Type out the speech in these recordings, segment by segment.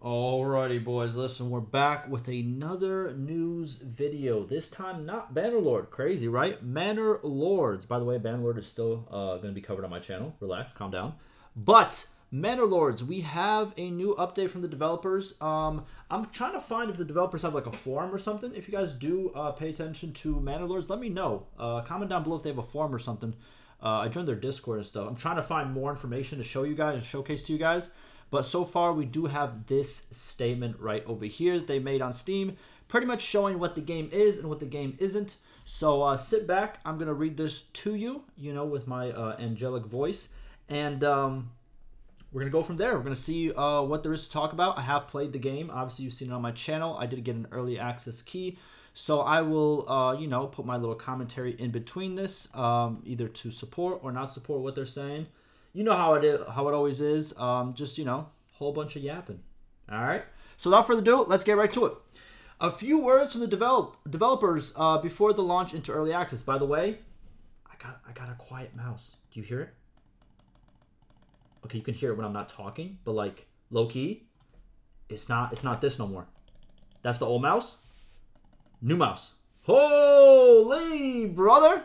Alrighty, boys. Listen, we're back with another news video. This time, not Banner Lord. Crazy, right? Manor Lords. By the way, Banner Lord is still going to be covered on my channel. Relax, calm down. But Manor Lords, we have a new update from the developers. I'm trying to find if the developers have like a forum or something. If you guys do pay attention to Manor Lords, let me know. Comment down below if they have a forum or something. I joined their Discord and stuff. I'm trying to find more information to show you guys and showcase to you guys. But so far, we do have this statement right over here that they made on Steam, pretty much showing what the game is and what the game isn't. So sit back. I'm going to read this to you, with my angelic voice. And we're going to go from there. We're going to see what there is to talk about. I have played the game. Obviously, you've seen it on my channel. I did get an early access key. So I will, put my little commentary in between this, either to support or not support what they're saying. You know how it is, how it always is. Just, whole bunch of yapping. All right. So without further ado, let's get right to it. A few words from the developers before the launch into early access. By the way, I got a quiet mouse. Do you hear it? Okay, you can hear it when I'm not talking, but like low key, it's not this no more. That's the old mouse. New mouse. Holy brother!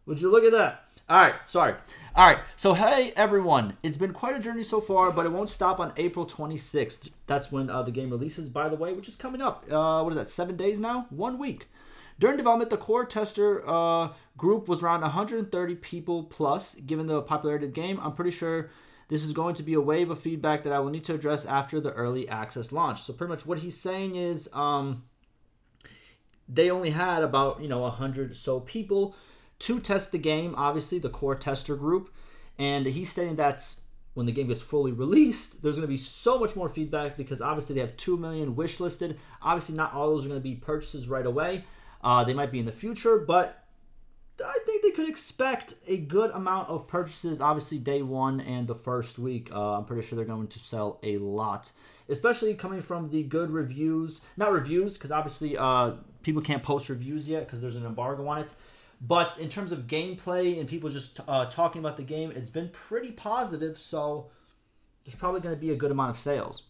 Would you look at that? All right, sorry. All right, so hey, everyone. It's been quite a journey so far, but it won't stop on April 26th. That's when the game releases, by the way, which is coming up. What is that, 7 days now? 1 week. During development, the core tester group was around 130 people plus. Given the popularity of the game, I'm pretty sure this is going to be a wave of feedback that I will need to address after the early access launch. So pretty much what he's saying is they only had about, 100 or so people to test the game, obviously, the core tester group. And he's saying that when the game gets fully released, there's going to be so much more feedback because obviously they have 2 million wish listed. Obviously, not all those are going to be purchases right away. They might be in the future, but I think they could expect a good amount of purchases, obviously, day one and the first week. I'm pretty sure they're going to sell a lot, especially coming from the good reviews. Not reviews, because obviously people can't post reviews yet because there's an embargo on it. But in terms of gameplay and people just talking about the game, it's been pretty positive, so there's probably going to be a good amount of sales.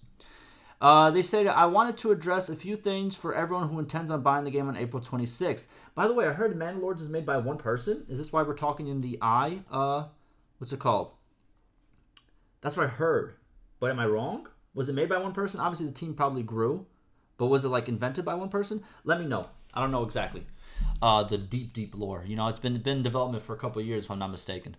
They say I wanted to address a few things for everyone who intends on buying the game on April 26th. By the way, I heard Manor Lords is made by one person. Is this why we're talking in the eye? What's it called? That's what I heard. But am I wrong? Was it made by one person? Obviously, the team probably grew. But was it, like, invented by one person? Let me know. I don't know exactly. The deep lore. It's been in development for a couple of years, if I'm not mistaken.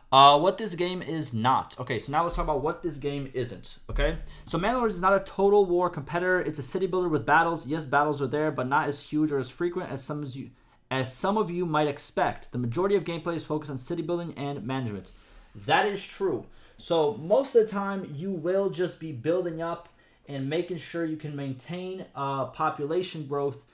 What this game is not. Okay, so now let's talk about what this game isn't. Okay, so Manor Lords is not a total war competitor. It's a city builder with battles. Yes, battles are there, but not as huge or as frequent as some of you might expect. The majority of gameplay is focused on city building and management. That is true. So most of the time, you will just be building up and making sure you can maintain population growth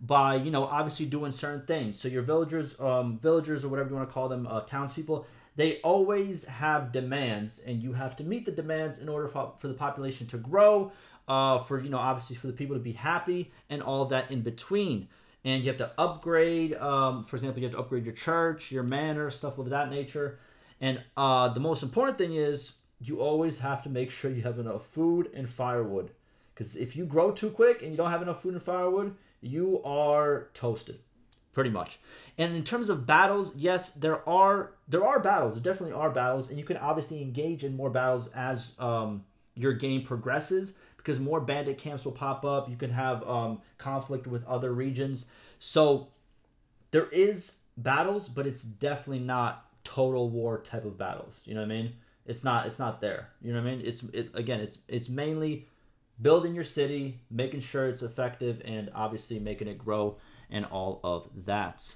by, obviously doing certain things. So your villagers or whatever you want to call them, townspeople, they always have demands, and you have to meet the demands in order for the population to grow, obviously for the people to be happy, and all of that in between. And you have to upgrade, for example, you have to upgrade your church, your manor, stuff of that nature. And the most important thing is you always have to make sure you have enough food and firewood. Because if you grow too quick and you don't have enough food and firewood, you are toasted, pretty much. And in terms of battles, yes, there are battles. There definitely are battles, and you can obviously engage in more battles as your game progresses, because more bandit camps will pop up. You can have conflict with other regions. So there is battles, but it's definitely not total war type of battles. You know what I mean? It's not there. You know what I mean? It's mainly building your city, making sure it's effective, and obviously making it grow and all of that.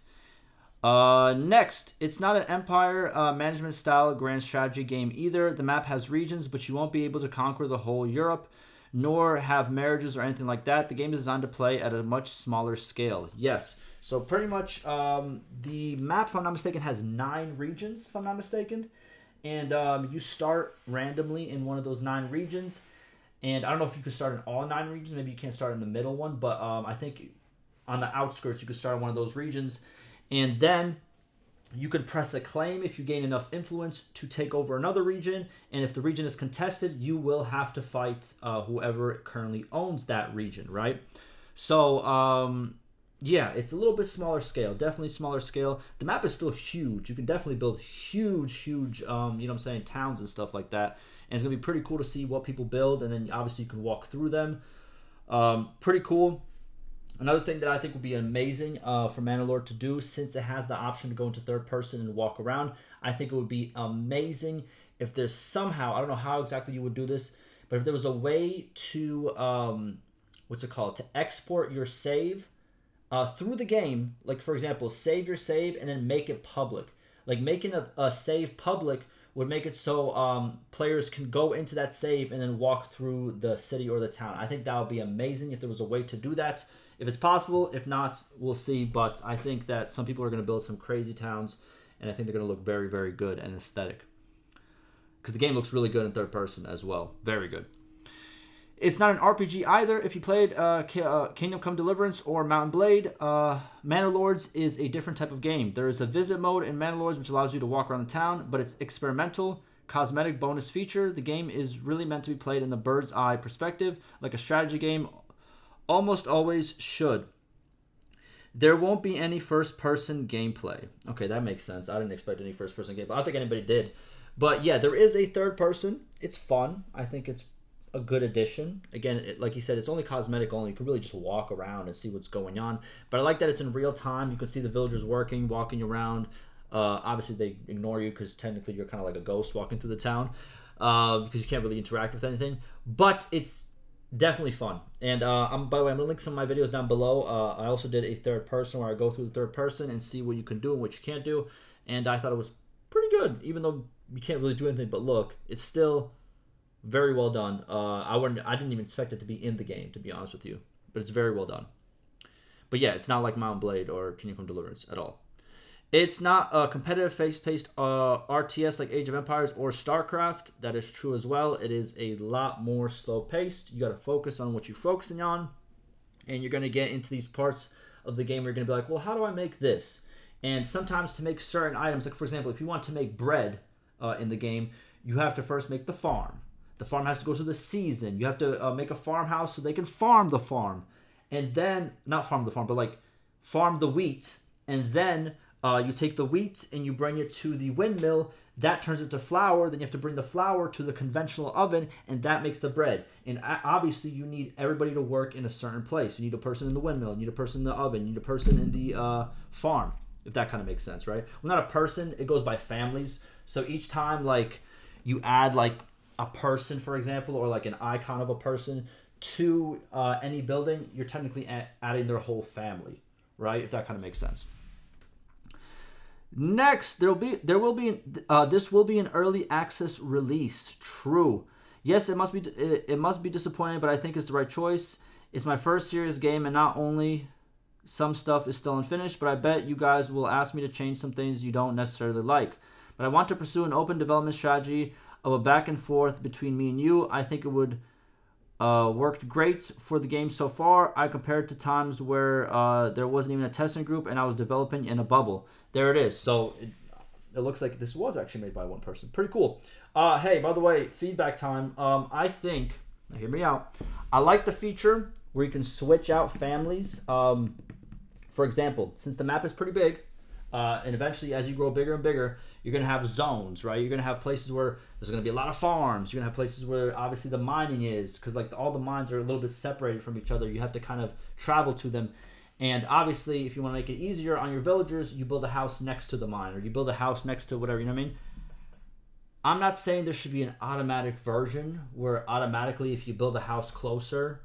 Next, it's not an empire management style grand strategy game either. The map has regions, but you won't be able to conquer the whole Europe, nor have marriages or anything like that. The game is designed to play at a much smaller scale. Yes, so pretty much the map, if I'm not mistaken, has 9 regions, if I'm not mistaken. And you start randomly in one of those 9 regions. And I don't know if you could start in all 9 regions. Maybe you can't start in the middle one. But I think on the outskirts, you could start in one of those regions. And then You can press a claim if you gain enough influence to take over another region, and if the region is contested, you will have to fight whoever currently owns that region, right? So, yeah, it's a little bit smaller scale, definitely smaller scale. The map is still huge. You can definitely build huge, you know what I'm saying, towns and stuff like that. And it's going to be pretty cool to see what people build, and then obviously you can walk through them. Pretty cool. Another thing that I think would be amazing for Manor to do, since it has the option to go into third person and walk around, I think it would be amazing if there's somehow, I don't know how exactly you would do this, but if there was a way to, what's it called, to export your save through the game. Like, for example, save your save and then make it public. Like, making a save public would make it so players can go into that save and then walk through the city or the town. I think that would be amazing if there was a way to do that. If it's possible, if not, we'll see. But I think that some people are going to build some crazy towns, and I think they're going to look very, very good and aesthetic. Because the game looks really good in third person as well. Very good. It's not an RPG either. If you played Kingdom Come Deliverance or Mount & Blade, Manor Lords is a different type of game. There is a visit mode in Manor Lords which allows you to walk around the town, but it's experimental, cosmetic bonus feature. The game is really meant to be played in the bird's eye perspective, like a strategy game almost always should. There won't be any first-person gameplay. Okay, that makes sense. I didn't expect any first-person gameplay. I don't think anybody did. But yeah, there is a third person. It's fun. I think it's a good addition. Again, like he said, it's only cosmetic only. You can really just walk around and see what's going on. But I like that it's in real time. You can see the villagers working, walking around. Obviously, they ignore you because technically you're kind of like a ghost walking through the town because you can't really interact with anything. But it's definitely fun. And by the way, I'm gonna link some of my videos down below. I also did a third person where I go through the third person and see what you can do and what you can't do. And I thought it was pretty good, even though you can't really do anything but look. It's still very well done. I didn't even expect it to be in the game, to be honest with you, but it's very well done. But yeah, it's not like Mount & Blade or Kingdom Come Deliverance at all. It's not a competitive face-paced RTS like Age of Empires or StarCraft. That is true as well. It is a lot more slow-paced. You got to focus on what you're focusing on, and you're going to get into these parts of the game where you're going to be like, well, how do I make this? And sometimes to make certain items, like for example, if you want to make bread in the game, you have to first make the farm. The farm has to go through the season. You have to make a farmhouse so they can farm the farm. And then, not farm the farm, but like farm the wheat. And then you take the wheat and you bring it to the windmill. That turns into flour. Then you have to bring the flour to the conventional oven, and that makes the bread. And obviously, you need everybody to work in a certain place. You need a person in the windmill. You need a person in the oven. You need a person in the farm, if that kind of makes sense, right? Well, not a person. It goes by families. So each time, like, you add, like, a person, for example, or like an icon of a person to any building, you're technically adding their whole family, right? If that kind of makes sense. Next, this will be an early access release. True. Yes, it must be disappointing, but I think it's the right choice. It's my first serious game, and not only some stuff is still unfinished, but I bet you guys will ask me to change some things you don't necessarily like. But I want to pursue an open development strategy of a back and forth between me and you. I think it would worked great for the game so far. I compared to times where there wasn't even a testing group and I was developing in a bubble. There it is. So it looks like this was actually made by one person. Pretty cool. Hey, by the way, feedback time. I think, now hear me out, I like the feature where you can switch out families. For example, since the map is pretty big, and eventually as you grow bigger and bigger, you're going to have zones, right? You're going to have places where there's going to be a lot of farms. You're going to have places where obviously the mining is, because like all the mines are a little bit separated from each other. You have to kind of travel to them. And obviously, if you want to make it easier on your villagers, you build a house next to the mine, or you build a house next to whatever, you know what I mean? I'm not saying there should be an automatic version where automatically if you build a house closer,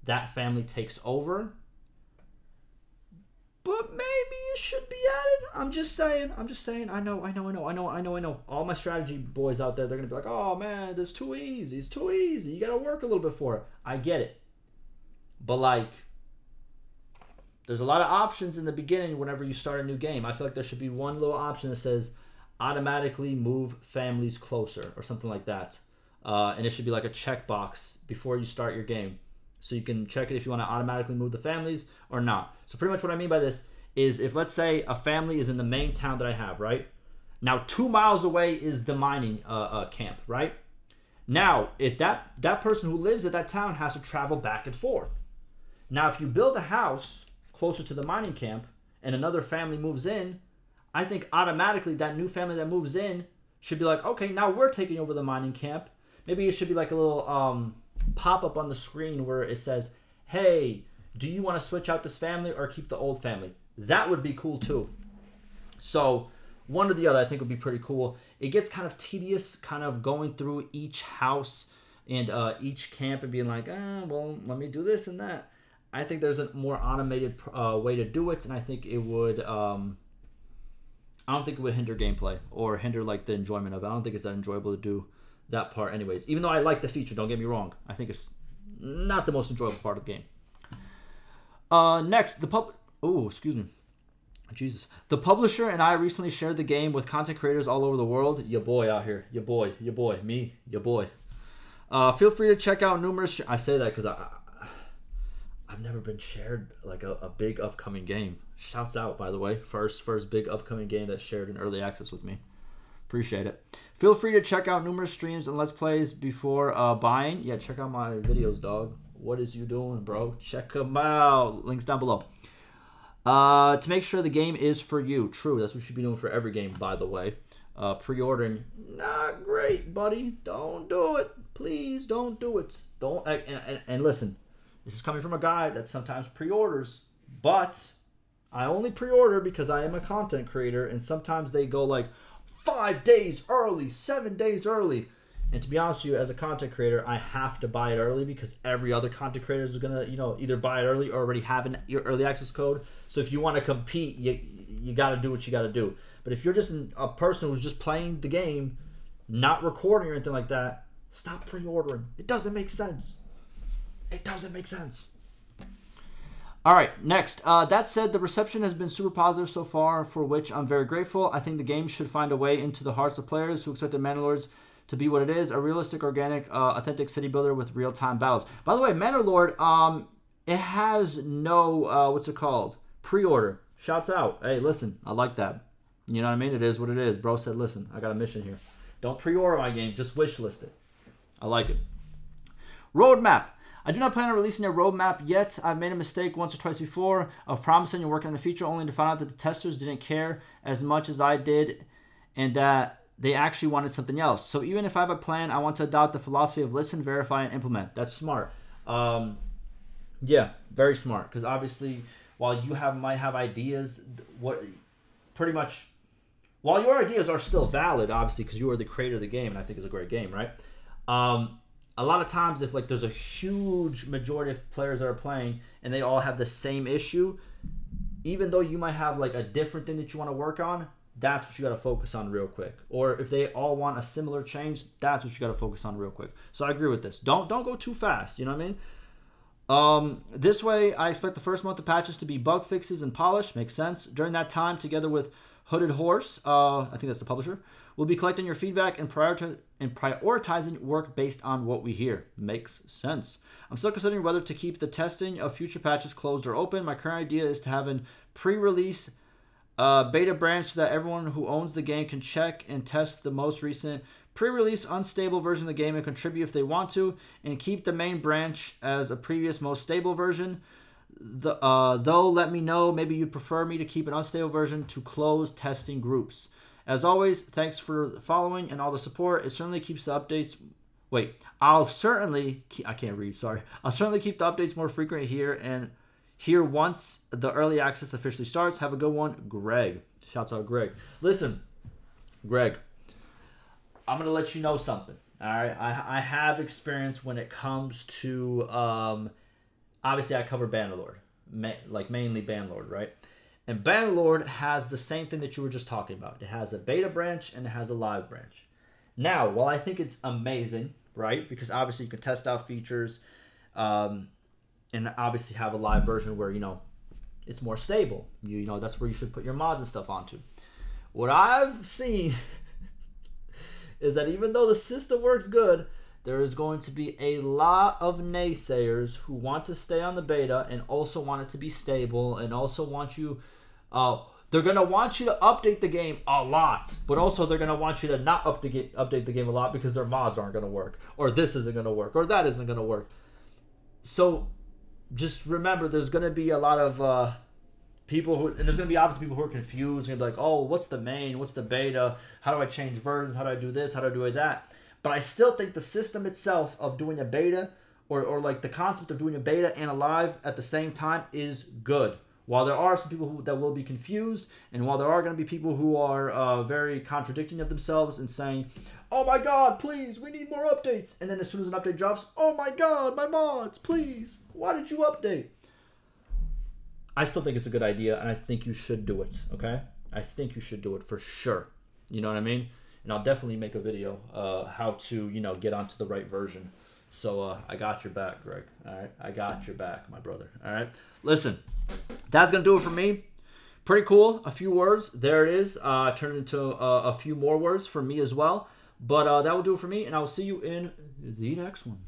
that family takes over. But maybe it should be added. I'm just saying. I know. All my strategy boys out there, they're going to be like, oh, man, this is too easy. It's too easy. You got to work a little bit for it. I get it. But, like, there's a lot of options in the beginning whenever you start a new game. I feel like there should be one little option that says automatically move families closer or something like that. And it should be like a checkbox before you start your game. So you can check it if you want to automatically move the families or not. So pretty much what I mean by this is if, let's say, a family is in the main town that I have, right? Now, 2 miles away is the mining camp, right? Now, if that person who lives at that town has to travel back and forth. Now, if you build a house closer to the mining camp and another family moves in, I think automatically that new family that moves in should be like, okay, now we're taking over the mining camp. Maybe it should be like a little pop-up on the screen where it says, hey, do you want to switch out this family or keep the old family? That would be cool too. So one or the other I think would be pretty cool. It gets kind of tedious kind of going through each house and each camp and being like, well, let me do this and that. I think there's a more automated way to do it, and I think it would I don't think it would hinder gameplay or hinder like the enjoyment of it. I don't think it's that enjoyable to do that part anyways. Even though I like the feature, don't get me wrong. I think it's not the most enjoyable part of the game. Next, excuse me. Jesus. The publisher and I recently shared the game with content creators all over the world. Your boy out here. Your boy. Me. Your boy. Feel free to check out numerous... I say that because I've never been shared like a big upcoming game. Shouts out, by the way. First big upcoming game that's shared in early access with me. Appreciate it. Feel free to check out numerous streams and Let's Plays before buying. Yeah, check out my videos, dog. What is you doing, bro? Check them out. Links down below. To make sure the game is for you. True, that's what you should be doing for every game, by the way. Pre-ordering, not great, buddy. Don't do it. Please don't do it. Don't. And listen, this is coming from a guy that sometimes pre-orders, but I only pre-order because I am a content creator, and sometimes they go like 5 days early, 7 days early. And to be honest with you, as a content creator, I have to buy it early because every other content creator is gonna, either buy it early or already have an early access code. So if you want to compete, you got to do what you got to do. But if you're just a person who's just playing the game, not recording or anything like that, stop pre-ordering. It doesn't make sense. It doesn't make sense. All right, next. That said, the reception has been super positive so far, for which I'm very grateful. I think the game should find a way into the hearts of players who expect the Manor to be what it is, a realistic, organic, authentic city builder with real-time battles. By the way, Manor Lord, it has no, what's it called? Pre-order. Shouts out. Hey, listen, I like that. You know what I mean? It is what it is. Bro said, listen, I got a mission here. Don't pre-order my game, just wishlist it. I like it. Roadmap. I do not plan on releasing a roadmap yet. I've made a mistake once or twice before of promising and working on the feature only to find out that the testers didn't care as much as I did and that they actually wanted something else. So even if I have a plan, I want to adopt the philosophy of listen, verify, and implement. That's smart. Yeah, very smart. Because obviously, while you might have ideas, while your ideas are still valid, obviously, because you are the creator of the game, and I think it's a great game, right? A lot of times, if like there's a huge majority of players that are playing and they all have the same issue, even though you might have like a different thing that you want to work on, that's what you got to focus on real quick. Or if they all want a similar change, that's what you got to focus on real quick. So I agree with this. Don't go too fast. You know what I mean? This way, I expect the first month of patches to be bug fixes and polish. Makes sense. During that time, together with Hooded Horse, I think that's the publisher, we'll be collecting your feedback and prioritizing work based on what we hear. Makes sense. I'm still considering whether to keep the testing of future patches closed or open. My current idea is to have a pre-release beta branch so that everyone who owns the game can check and test the most recent pre-release unstable version of the game and contribute if they want to, and keep the main branch as a previous most stable version. Though let me know, maybe you'd prefer me to keep an unstable version to close testing groups. As always, thanks for following and all the support. It certainly keeps the updates... I'll certainly keep the updates more frequent here once the early access officially starts. Have a good one, Greg. Shouts out, Greg. Listen, Greg, I'm going to let you know something. All right? I have experience when it comes to... obviously, I cover Bannerlord. Mainly Bannerlord, right? And Bannerlord has the same thing that you were just talking about. It has a beta branch and it has a live branch. Now, while I think it's amazing, right? Because obviously you can test out features and obviously have a live version where, it's more stable. That's where you should put your mods and stuff onto. What I've seen is that even though the system works good, there is going to be a lot of naysayers who want to stay on the beta and also want it to be stable and also want you They're going to want you to update the game a lot, but also they're going to want you to not update the game a lot because their mods aren't going to work, or this isn't going to work, or that isn't going to work. So just remember, there's going to be a lot of people who, and there's going to be obviously people who are confused and be like, oh, what's the main, what's the beta, how do I change versions, how do I do this, how do I do that? But I still think the system itself of doing a beta, or like the concept of doing a beta and a live at the same time, is good. While there are some people that will be confused, and while there are going to be people who are very contradicting of themselves and saying, oh my god, please, we need more updates. And then as soon as an update drops, oh my god, my mods, please, why did you update? I still think it's a good idea, and I think you should do it, okay? I think you should do it for sure. You know what I mean? And I'll definitely make a video how to, get onto the right version. So I got your back, Greg. All right? I got your back, my brother. All right? Listen, that's going to do it for me. Pretty cool. A few words. There it is. Turned into a few more words for me as well. But that will do it for me, and I will see you in the next one.